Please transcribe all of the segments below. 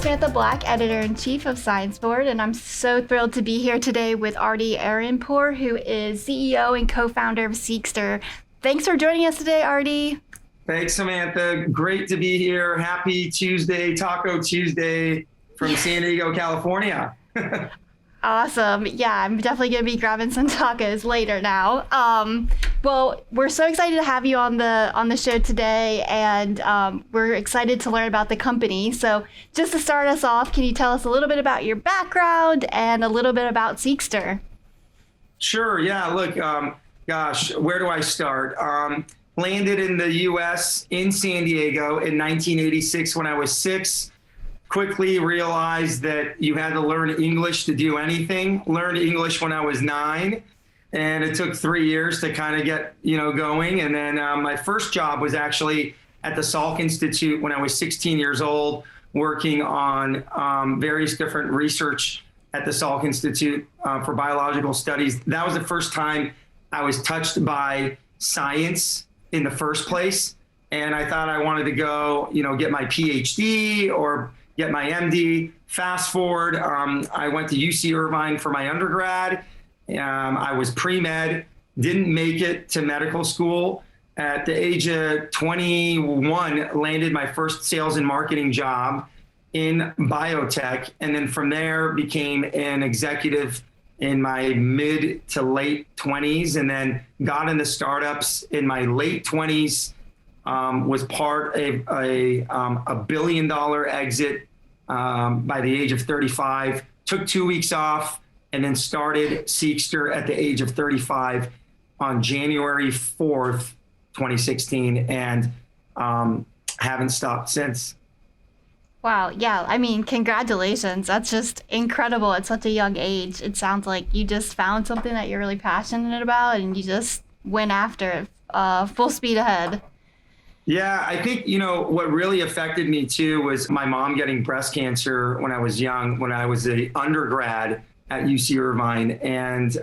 Samantha Black, Editor-in-Chief of ScienceBoard, and I'm so thrilled to be here today with Ardy Arianpour, who is CEO and co-founder of Seqster. Thanks for joining us today, Ardy. Thanks, Samantha. Great to be here. Happy Tuesday, Taco Tuesday from San Diego, California. Awesome. Yeah, I'm definitely going to be grabbing some tacos later now. Well, we're so excited to have you on the show today, and we're excited to learn about the company. So just to start us off, can you tell us a little bit about your background and a little bit about Seqster? Sure. Yeah. Look, gosh, where do I start? Landed in the U.S. in San Diego in 1986 when I was 6. Quickly realized that you had to learn English to do anything. Learned English when I was 9, and it took 3 years to kind of get going. And then my first job was actually at the Salk Institute when I was 16 years old, working on various different research at the Salk Institute for biological studies. That was the first time I was touched by science in the first place, and I thought I wanted to go, get my PhD or get my MD. Fast forward, I went to UC Irvine for my undergrad. I was pre-med, didn't make it to medical school. At the age of 21, landed my first sales and marketing job in biotech. And then from there became an executive in my mid to late 20s, and then got into startups in my late 20s. Was part of a $1 billion exit by the age of 35, took 2 weeks off, and then started Seqster at the age of 35 on January 4th, 2016, and haven't stopped since. Wow. Yeah. I mean, congratulations. That's just incredible at such a young age. It sounds like you just found something that you're really passionate about and you just went after it full speed ahead. Yeah, I think, what really affected me too was my mom getting breast cancer when I was young, when I was an undergrad at UC Irvine. And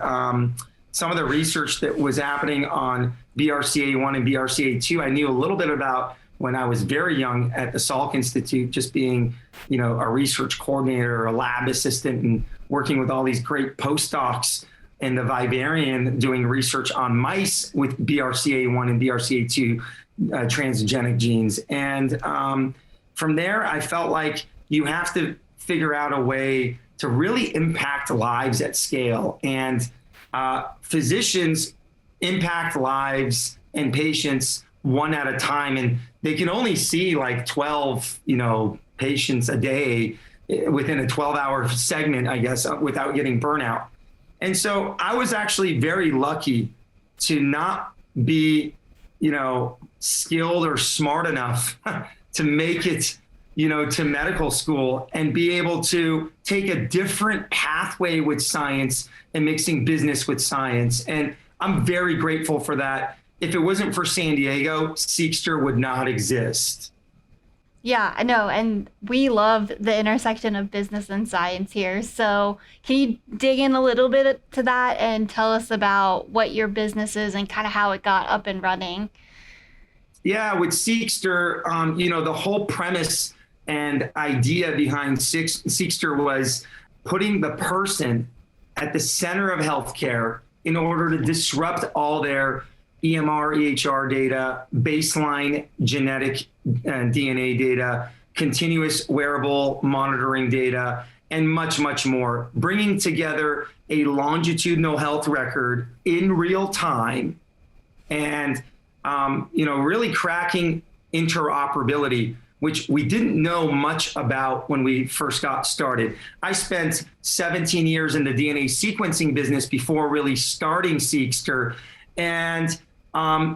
some of the research that was happening on BRCAI and BRCA2, I knew a little bit about when I was very young at the Salk Institute, just being, a research coordinator, a lab assistant, and working with all these great postdocs in the vivarium doing research on mice with BRCA1 and BRCA2 transgenic genes. And from there, I felt like you have to figure out a way to really impact lives at scale. And physicians impact lives and patients one at a time. And they can only see like 12, patients a day within a 12-hour segment, I guess, without getting burnout. And so I was actually very lucky to not be, skilled or smart enough to make it, to medical school and be able to take a different pathway with science and mixing business with science. And I'm very grateful for that. If it wasn't for San Diego, Seqster would not exist. Yeah, I know. And we love the intersection of business and science here. So can you dig in a little bit to that and tell us about what your business is and kind of how it got up and running? Yeah, with Seqster, the whole premise and idea behind Seqster was putting the person at the center of healthcare in order to disrupt all their EMR, EHR data, baseline genetic DNA data, continuous wearable monitoring data, and much, much more. Bringing together a longitudinal health record in real time and, really cracking interoperability, which we didn't know much about when we first got started. I spent 17 years in the DNA sequencing business before really starting Seqster. And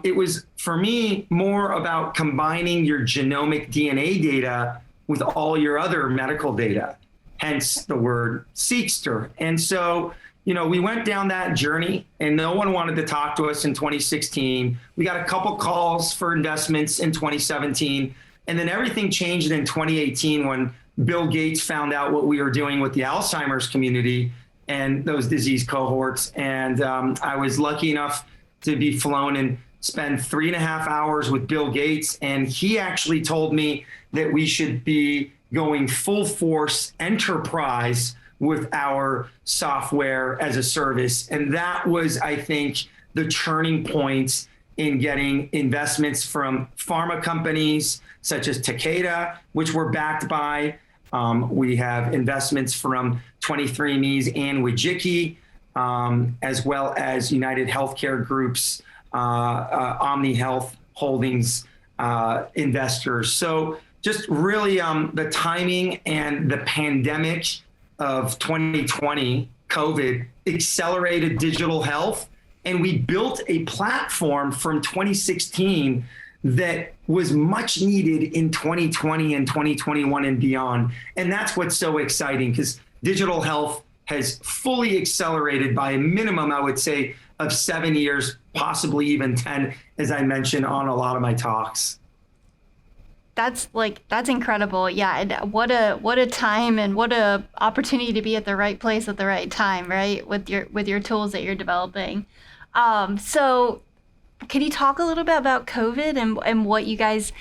it was, for me, more about combining your genomic DNA data with all your other medical data, hence the word Seqster. And so, we went down that journey and no one wanted to talk to us in 2016. We got a couple calls for investments in 2017. And then everything changed in 2018 when Bill Gates found out what we were doing with the Alzheimer's community and those disease cohorts. And I was lucky enough to be flown and spend 3.5 hours with Bill Gates. And he actually told me that we should be going full force enterprise with our software as a service. And that was, I think, the turning point in getting investments from pharma companies such as Takeda, which we're backed by. We have investments from 23andMe's and Wijiki, as well as United Healthcare Group's OmniHealth Holdings investors. So just really the timing and the pandemic of 2020, COVID, accelerated digital health. And we built a platform from 2016 that was much needed in 2020 and 2021 and beyond. And that's what's so exciting, because digital health has fully accelerated by a minimum, I would say, of 7 years, possibly even 10, as I mentioned on a lot of my talks. That's incredible. Yeah. And what a time and what a opportunity to be at the right place at the right time, right? With your tools that you're developing. So can you talk a little bit about COVID and what you guys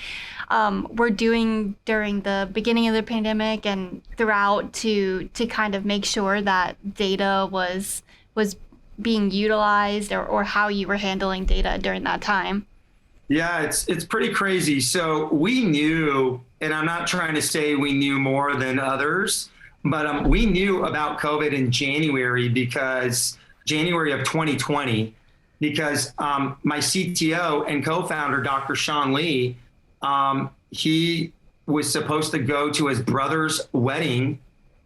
were doing during the beginning of the pandemic and throughout to kind of make sure that data was being utilized, or how you were handling data during that time? Yeah, it's pretty crazy. So we knew, and I'm not trying to say we knew more than others, but we knew about COVID in January of 2020, because my CTO and co-founder, Dr. Sean Lee, he was supposed to go to his brother's wedding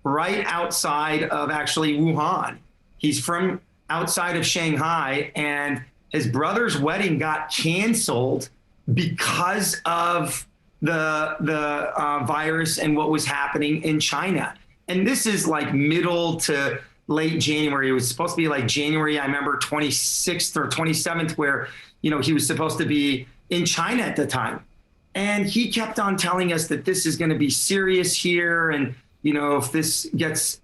right outside of actually Wuhan. He's from outside of Shanghai, and his brother's wedding got canceled because of the virus and what was happening in China. And this is like middle to late January. It was supposed to be like January, I remember 26th or 27th, where, he was supposed to be in China at the time. And he kept on telling us that this is going to be serious here. And, if this gets,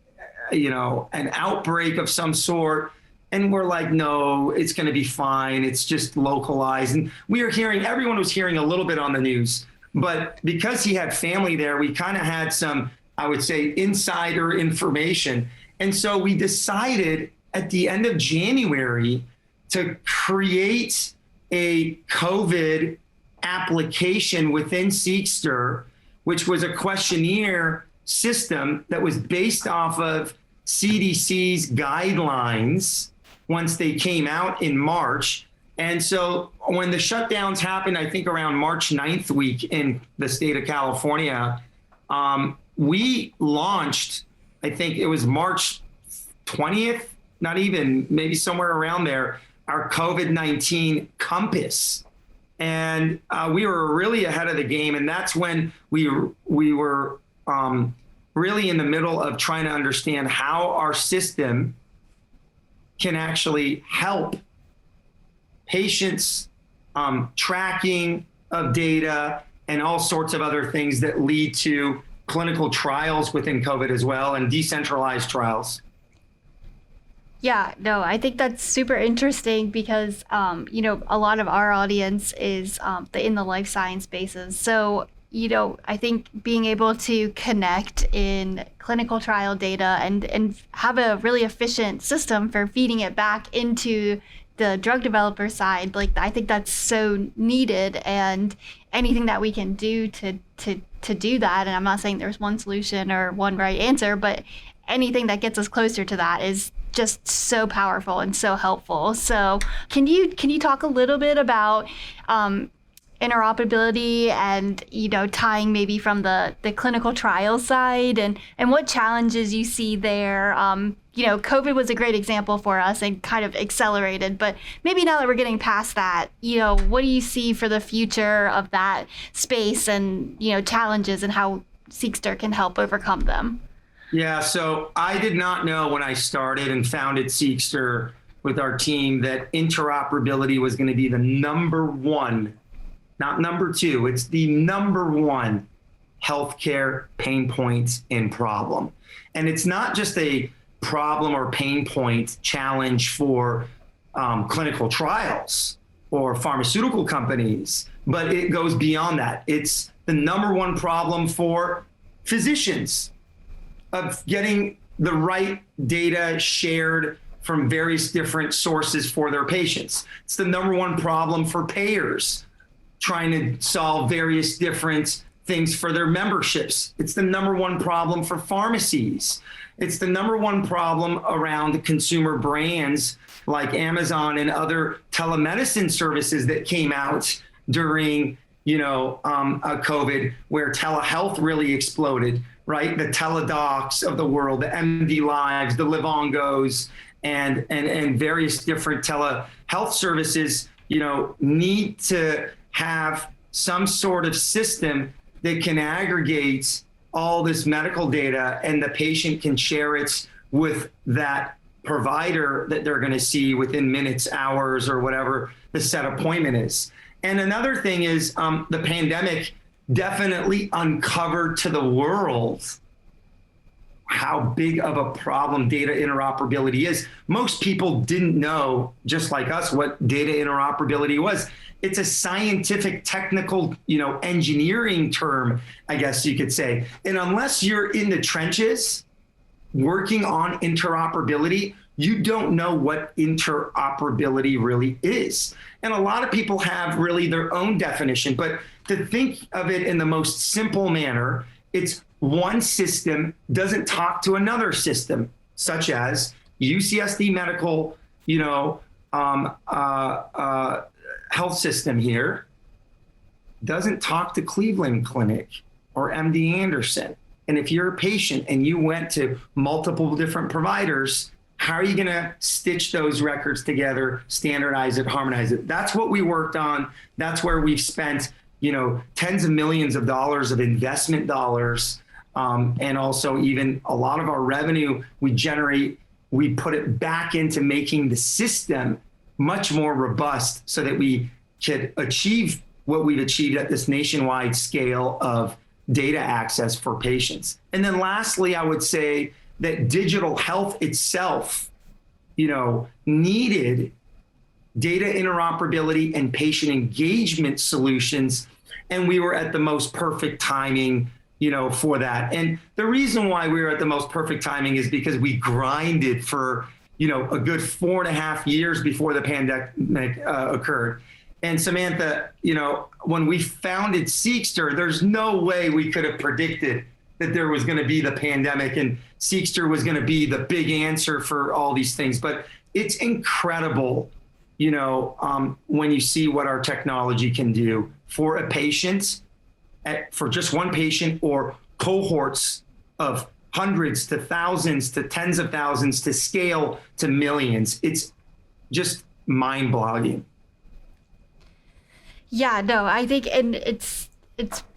an outbreak of some sort. And we're like, no, it's going to be fine. It's just localized. And everyone was hearing a little bit on the news. But because he had family there, we kind of had some, I would say, insider information. And so we decided at the end of January to create a COVID application within Seqster, which was a questionnaire system that was based off of CDC's guidelines once they came out in March. And so when the shutdowns happened, I think around March 9th week in the state of California, we launched, I think it was March 20th, not even, maybe somewhere around there, our COVID-19 Compass. And we were really ahead of the game. And that's when we were really in the middle of trying to understand how our system can actually help patients, tracking of data, and all sorts of other things that lead to clinical trials within COVID as well, and decentralized trials. Yeah, no, I think that's super interesting because, a lot of our audience is in the life science spaces. So, I think being able to connect in clinical trial data and have a really efficient system for feeding it back into the drug developer side, I think that's so needed, and anything that we can do to do that. And I'm not saying there's one solution or one right answer, but anything that gets us closer to that is just so powerful and so helpful. So can you talk a little bit about interoperability and, tying maybe from the clinical trial side and what challenges you see there? COVID was a great example for us and kind of accelerated, but maybe now that we're getting past that, what do you see for the future of that space and, challenges and how Seqster can help overcome them? Yeah, so I did not know when I started and founded Seqster with our team that interoperability was going to be the number one, not number two, it's the number one healthcare pain point and problem. And it's not just a problem or pain point challenge for clinical trials or pharmaceutical companies, but it goes beyond that. It's the number one problem for physicians, of getting the right data shared from various different sources for their patients. It's the number one problem for payers, trying to solve various different things for their memberships. It's the number one problem for pharmacies. It's the number one problem around consumer brands like Amazon and other telemedicine services that came out during, COVID, where telehealth really exploded, right? The Teledocs of the world, the MD Lives, the Livongos, and various different telehealth services, need to have some sort of system that can aggregate all this medical data, and the patient can share it with that provider that they're going to see within minutes, hours, or whatever the set appointment is. And another thing is the pandemic definitely uncovered to the world how big of a problem data interoperability is. Most people didn't know, just like us, what data interoperability was. It's a scientific, technical, engineering term, I guess you could say. And unless you're in the trenches working on interoperability, you don't know what interoperability really is. And a lot of people have really their own definition, but to think of it in the most simple manner, it's one system doesn't talk to another system, such as UCSD medical, health system here doesn't talk to Cleveland Clinic or MD Anderson. And if you're a patient and you went to multiple different providers, how are you going to stitch those records together, standardize it, harmonize it? That's what we worked on. That's where we've spent, tens of millions of dollars of investment dollars. And also even a lot of our revenue we generate, we put it back into making the system much more robust so that we could achieve what we've achieved at this nationwide scale of data access for patients. And then lastly, I would say that digital health itself, needed data interoperability and patient engagement solutions. And we were at the most perfect timing, for that. And the reason why we were at the most perfect timing is because we grinded for, a good 4.5 years before the pandemic occurred. And Samantha, when we founded Seqster, there's no way we could have predicted that there was going to be the pandemic and Seqster was going to be the big answer for all these things. But it's incredible, when you see what our technology can do for a patient, for just one patient, or cohorts of hundreds to thousands to tens of thousands to scale to millions. It's just mind-boggling. Yeah, no, I think, and it's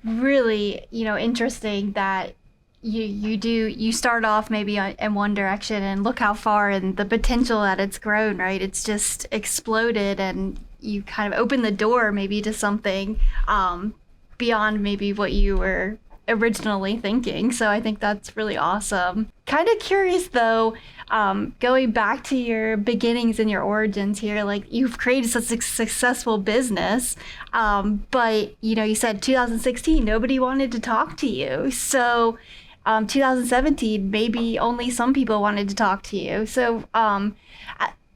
really, interesting that you start off maybe in one direction and look how far and the potential that it's grown, right? It's just exploded, and you kind of open the door maybe to something beyond maybe what you were originally thinking. So I think that's really awesome. Kind of curious though, going back to your beginnings and your origins here, like you've created such a successful business, but you said 2016, nobody wanted to talk to you. So 2017, maybe only some people wanted to talk to you. So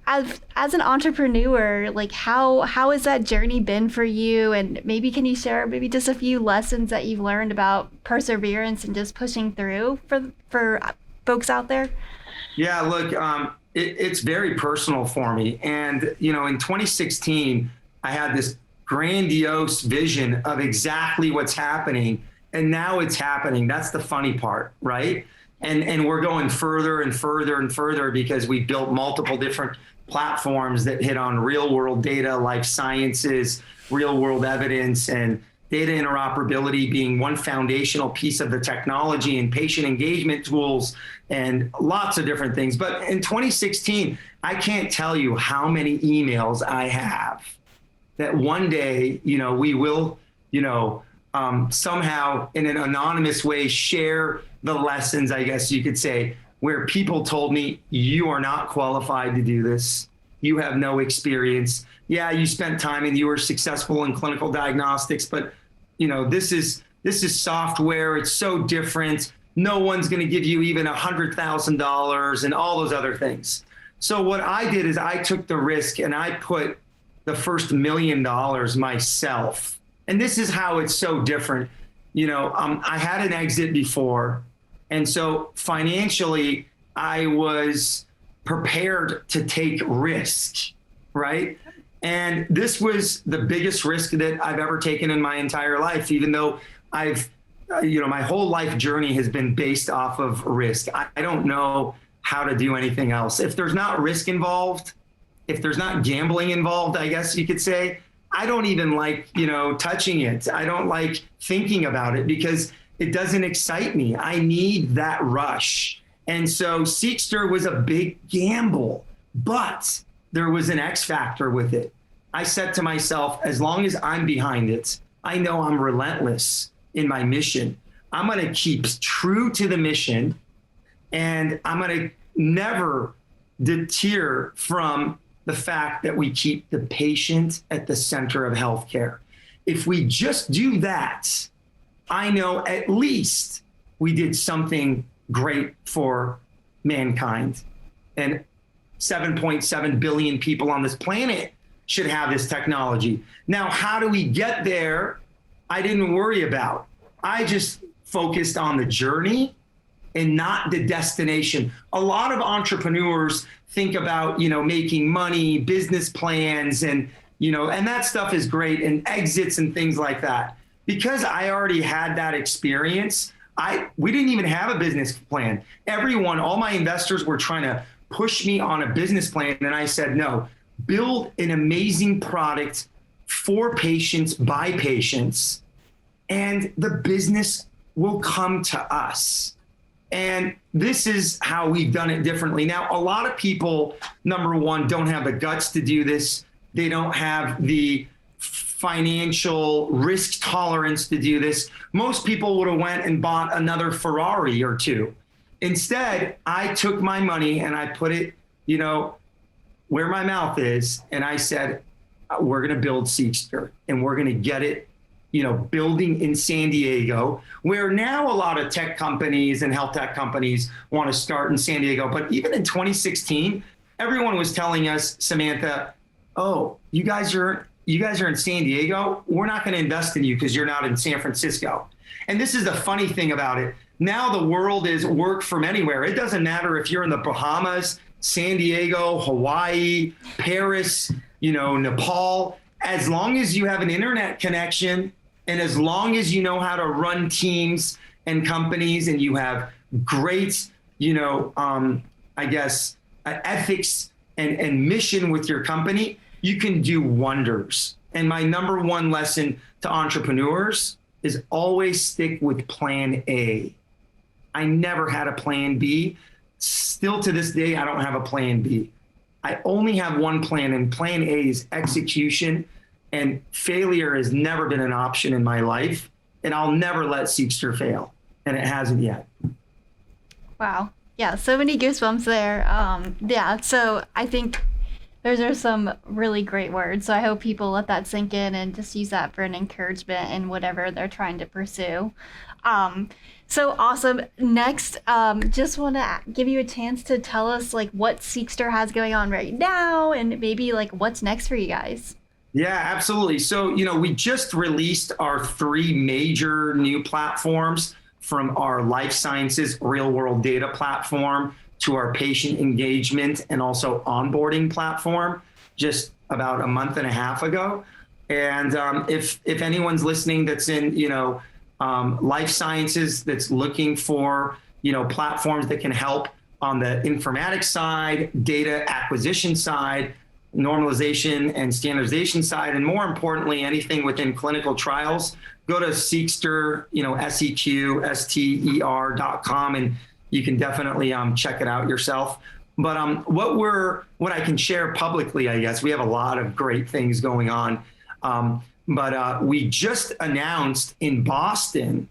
as an entrepreneur, like how has that journey been for you? And maybe can you share maybe just a few lessons that you've learned about perseverance and just pushing through for folks out there? Yeah, look, it's very personal for me. And, in 2016, I had this grandiose vision of exactly what's happening. And now it's happening. That's the funny part, right? And we're going further and further and further because we built multiple different platforms that hit on real world data, life sciences, real world evidence, and data interoperability being one foundational piece of the technology, and patient engagement tools and lots of different things. But in 2016, I can't tell you how many emails I have that one day, we will, somehow in an anonymous way share the lessons, I guess you could say, where people told me, you are not qualified to do this. You have no experience. Yeah, you spent time and you were successful in clinical diagnostics, but this is This is software. It's so different. No one's going to give you even $100,000 and all those other things. So what I did is I took the risk and I put the first $1 million myself. And this is how it's so different. I had an exit before. And so financially, I was prepared to take risk, right? And this was the biggest risk that I've ever taken in my entire life, even though my whole life journey has been based off of risk. I don't know how to do anything else. If there's not risk involved, if there's not gambling involved, I guess you could say, I don't even like, touching it. I don't like thinking about it because it doesn't excite me. I need that rush. And so Seqster was a big gamble, but there was an X factor with it. I said to myself, as long as I'm behind it, I know I'm relentless in my mission. I'm going to keep true to the mission, and I'm going to never deter from the fact that we keep the patient at the center of healthcare. If we just do that, I know at least we did something great for mankind. And 7.7 billion people on this planet should have this technology. Now, how do we get there? I didn't worry about. I just focused on the journey and not the destination. A lot of entrepreneurs think about, making money, business plans, and that stuff is great, and exits and things like that. Because I already had that experience, we didn't even have a business plan. All my investors were trying to push me on a business plan, and I said, no, build an amazing product for patients, by patients, and the business will come to us. And this is how we've done it differently. Now, a lot of people, number one, don't have the guts to do this. They don't have the financial risk tolerance to do this. Most people would have went and bought another Ferrari or two. Instead, I took my money and I put it, where my mouth is. And I said, we're going to build Seqster, and we're going to get it, building in San Diego, where now a lot of tech companies and health tech companies want to start in San Diego. But even in 2016, everyone was telling us, Samantha, oh, you guys are in San Diego. We're not going to invest in you because you're not in San Francisco. And this is the funny thing about it. Now the world is work from anywhere. It doesn't matter if you're in the Bahamas, San Diego, Hawaii, Paris, Nepal. As long as you have an internet connection, and as long as you know how to run teams and companies, and you have great, ethics and mission with your company, you can do wonders. And my number one lesson to entrepreneurs is always stick with plan A. I never had a plan B. Still to this day, I don't have a plan B. I only have one plan, and plan A is execution. And failure has never been an option in my life, and I'll never let Seqster fail, and it hasn't yet. Wow. Yeah, so many goosebumps there. So I think those are some really great words. So I hope people let that sink in and just use that for an encouragement in whatever they're trying to pursue. So awesome. Next, just want to give you a chance to tell us what Seqster has going on right now, and maybe what's next for you guys. Yeah, absolutely. So, we just released our 3 major new platforms, from our life sciences real world data platform to our patient engagement and also onboarding platform just about a month and a half ago. And if anyone's listening that's in, life sciences, that's looking for, platforms that can help on the informatics side, data acquisition side, normalization and standardization side, and more importantly, anything within clinical trials, go to Seqster, SEQSTER.com, and you can definitely check it out yourself. But what I can share publicly, I guess, we have a lot of great things going on. But we just announced in Boston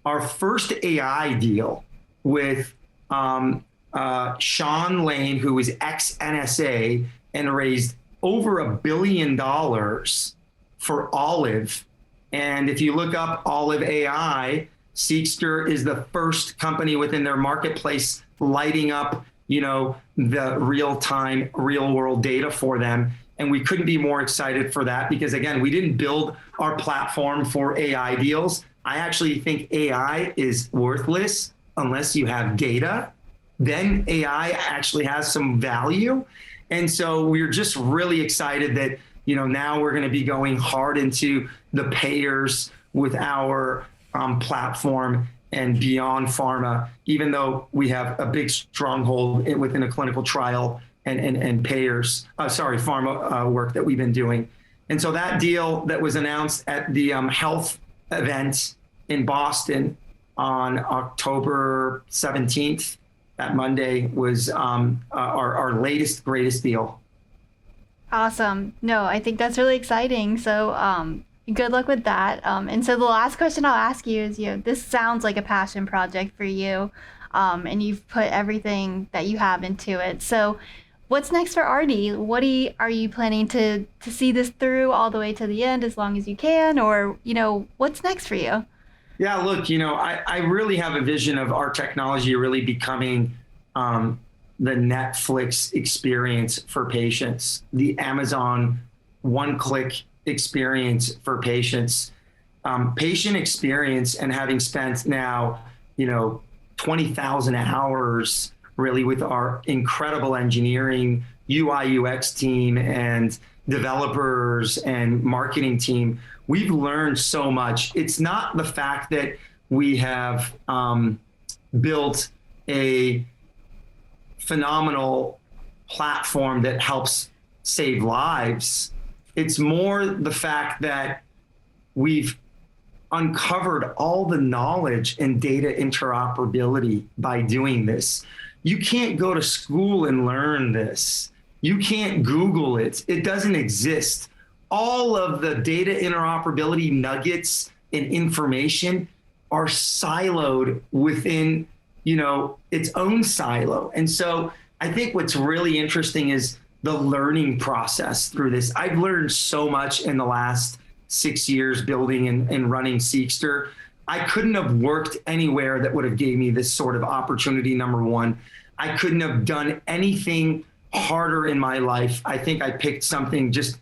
our first AI deal with Sean Lane, who is ex-NSA, and raised over $1 billion for Olive And if you look up Olive AI, Seqster is the first company within their marketplace lighting up, the real-time, real-world data for them. And we couldn't be more excited for that because, again, we didn't build our platform for AI deals. I actually think AI is worthless unless you have data. Then AI actually has some value. And so we're just really excited that, now we're going to be going hard into the payers with our platform and beyond pharma, even though we have a big stronghold within a clinical trial and payers, pharma work that we've been doing. And so that deal that was announced at the health event in Boston on October 17th, that Monday, was our latest, greatest deal. Awesome. No, I think that's really exciting. So good luck with that. And so the last question I'll ask you is, this sounds like a passion project for you, and you've put everything that you have into it. So what's next for Ardy? Are you planning to see this through all the way to the end as long as you can? Or, what's next for you? Yeah, look, I really have a vision of our technology really becoming the Netflix experience for patients, the Amazon one-click experience for patients. Patient experience, and having spent now, 20,000 hours really with our incredible engineering, UI, UX team and developers and marketing team, we've learned so much. It's not the fact that we have built a phenomenal platform that helps save lives. It's more the fact that we've uncovered all the knowledge and data interoperability by doing this. You can't go to school and learn this. You can't Google it. It doesn't exist. All of the data interoperability nuggets and information are siloed within, its own silo. And so I think what's really interesting is the learning process through this. I've learned so much in the last 6 years building and running Seqster. I couldn't have worked anywhere that would have gave me this sort of opportunity, number one. I couldn't have done anything harder in my life. I think I picked something just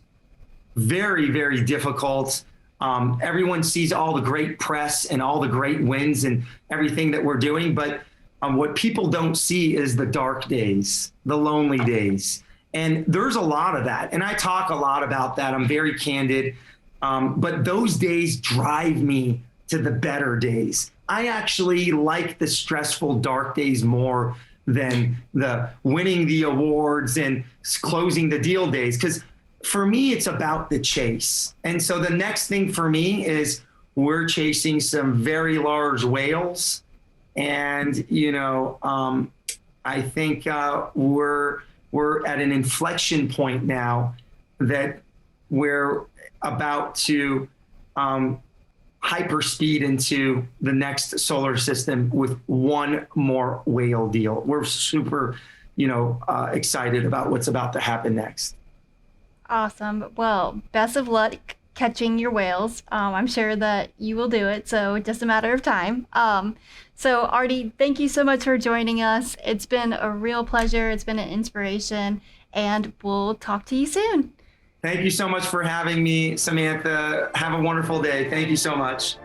very, very difficult. Everyone sees all the great press and all the great wins and everything that we're doing, but what people don't see is the dark days, the lonely days. And there's a lot of that. And I talk a lot about that. I'm very candid. But those days drive me to the better days. I actually like the stressful dark days more than the winning the awards and closing the deal days. Because for me, it's about the chase. And so the next thing for me is we're chasing some very large whales. And, I think we're at an inflection point now that we're about to hyperspeed into the next solar system with one more whale deal. We're super, excited about what's about to happen next. Awesome. Well, best of luck catching your whales. I'm sure that you will do it. So just a matter of time. So Ardy, thank you so much for joining us. It's been a real pleasure. It's been an inspiration, and we'll talk to you soon. Thank you so much for having me, Samantha. Have a wonderful day. Thank you so much.